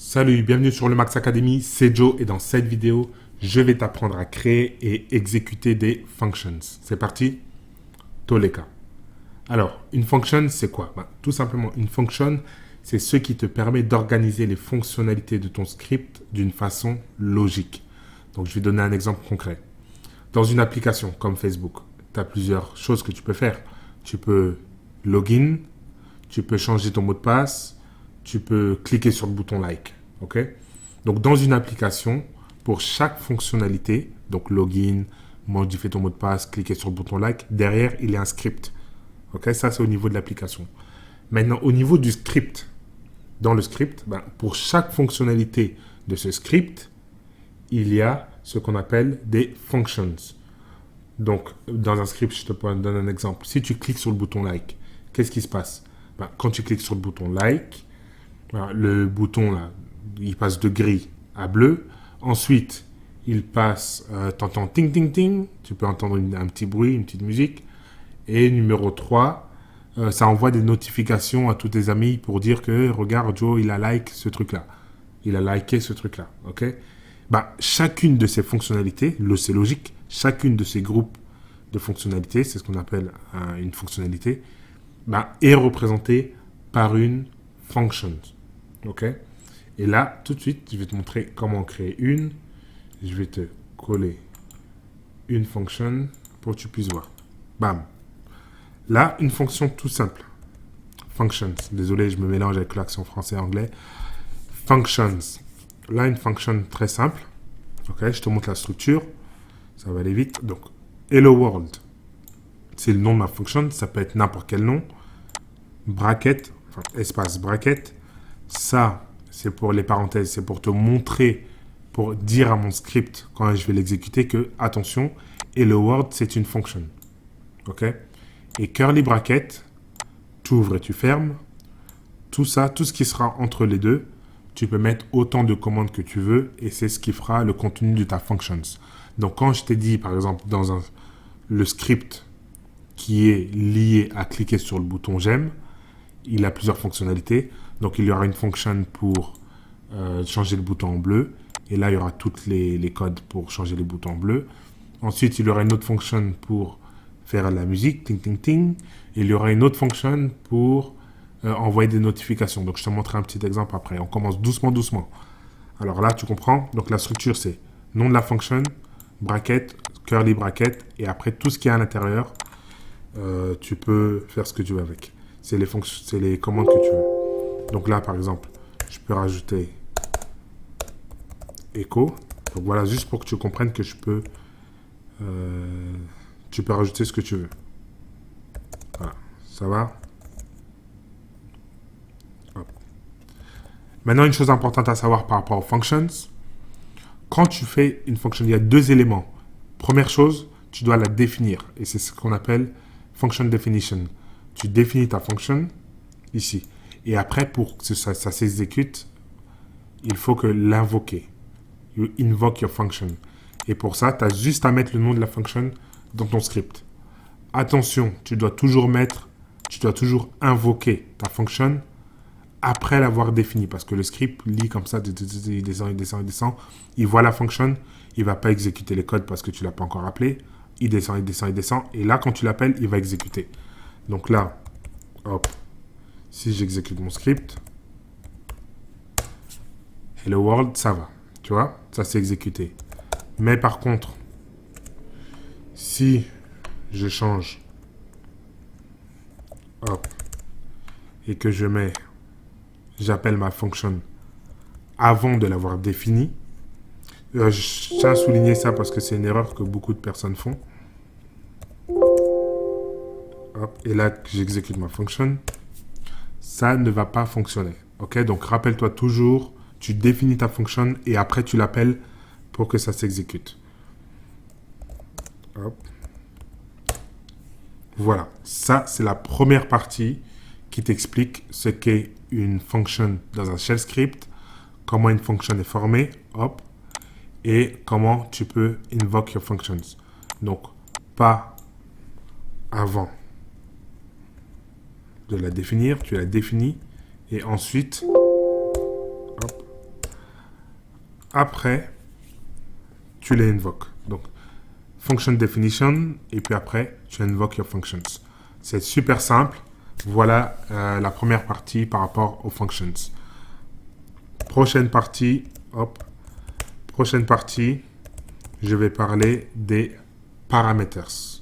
Salut, bienvenue sur le Max Academy, c'est Joe et dans cette vidéo, je vais t'apprendre à créer et exécuter des functions. C'est parti? Toleka. Alors, une function, c'est quoi? Tout simplement, une function, c'est ce qui te permet d'organiser les fonctionnalités de ton script d'une façon logique. Donc, je vais donner un exemple concret. Dans une application comme Facebook, tu as plusieurs choses que tu peux faire. Tu peux login, tu peux changer ton mot de passe, tu peux cliquer sur le bouton like. Ok? Donc, dans une application, pour chaque fonctionnalité, donc login, modifier ton mot de passe, cliquer sur le bouton like, derrière, il y a un script. Ok? Ça, c'est au niveau de l'application. Maintenant, au niveau du script, dans le script, pour chaque fonctionnalité de ce script, il y a ce qu'on appelle des functions. Donc, dans un script, je te donne un exemple. Si tu cliques sur le bouton like, qu'est-ce qui se passe? Quand tu cliques sur le bouton like, le bouton là, il passe de gris à bleu. Ensuite, il passe, tu entends ting ting ting, tu peux entendre un petit bruit, une petite musique. Et numéro 3, ça envoie des notifications à tous tes amis pour dire que regarde Joe, il a like ce truc-là. Il a liké ce truc-là. Ok? Chacune de ces fonctionnalités, c'est logique, chacune de ces groupes de fonctionnalités, c'est ce qu'on appelle une fonctionnalité, est représentée par une function. Ok? Et là, tout de suite, je vais te montrer comment créer une. Je vais te coller une fonction pour que tu puisses voir. Bam. Là, une fonction tout simple. Functions. Désolé, je me mélange avec l'accent français et anglais. Functions. Là, une fonction très simple. Ok, je te montre la structure. Ça va aller vite. Donc, hello world. C'est le nom de ma fonction. Ça peut être n'importe quel nom. Bracket, espace bracket. Ça, c'est pour les parenthèses. C'est pour te montrer, pour dire à mon script, quand je vais l'exécuter, que, attention, hello world, c'est une fonction. Ok? Et curly bracket, tu ouvres et tu fermes. Tout ça, tout ce qui sera entre les deux, tu peux mettre autant de commandes que tu veux et c'est ce qui fera le contenu de ta functions. Donc, quand je t'ai dit, par exemple, le script qui est lié à cliquer sur le bouton j'aime, il a plusieurs fonctionnalités. Donc, il y aura une fonction pour changer le bouton en bleu. Et là, il y aura tous les codes pour changer les boutons en bleu. Ensuite, il y aura une autre fonction pour faire la musique, ting, ting, ting. Et il y aura une autre fonction pour envoyer des notifications. Donc, je te montrerai un petit exemple après. On commence doucement, doucement. Alors là, tu comprends. Donc, la structure, c'est nom de la fonction, bracket, curly bracket. Et après, tout ce qui est à l'intérieur, tu peux faire ce que tu veux avec. C'est les commandes que tu veux. Donc là, par exemple, je peux rajouter echo. Donc voilà, juste pour que tu comprennes que tu peux rajouter ce que tu veux. Voilà, ça va? Hop. Maintenant, une chose importante à savoir par rapport aux functions. Quand tu fais une fonction, il y a deux éléments. Première chose, tu dois la définir. Et c'est ce qu'on appelle function definition. Tu définis ta fonction ici. Et après, pour que ça s'exécute, il faut que l'invoquer. You invoke your function. Et pour ça, tu as juste à mettre le nom de la fonction dans ton script. Attention, tu dois toujours invoquer ta fonction après l'avoir définie. Parce que le script lit comme ça, il descend, il descend, il descend. Il voit la fonction, il ne va pas exécuter les codes parce que tu ne l'as pas encore appelé. Il descend, il descend, il descend. Et là, quand tu l'appelles, il va exécuter. Donc là, hop, si j'exécute mon script, hello world, ça va. Tu vois, ça s'est exécuté. Mais par contre, si je change, hop, et que j'appelle ma fonction avant de l'avoir définie, je tiens à souligner ça parce que c'est une erreur que beaucoup de personnes font. Hop, et là, j'exécute ma fonction. Ça ne va pas fonctionner. Ok, donc rappelle-toi toujours, tu définis ta fonction et après tu l'appelles pour que ça s'exécute. Hop. Voilà, ça c'est la première partie qui t'explique ce qu'est une fonction dans un shell script, comment une fonction est formée, hop, et comment tu peux invoke your functions. Donc, pas avant de la définir, tu la définis, et ensuite, hop, après, tu les invoques. Donc, function definition, et puis après, tu invoques your functions. C'est super simple. Voilà la première partie par rapport aux functions. Prochaine partie, je vais parler des parameters.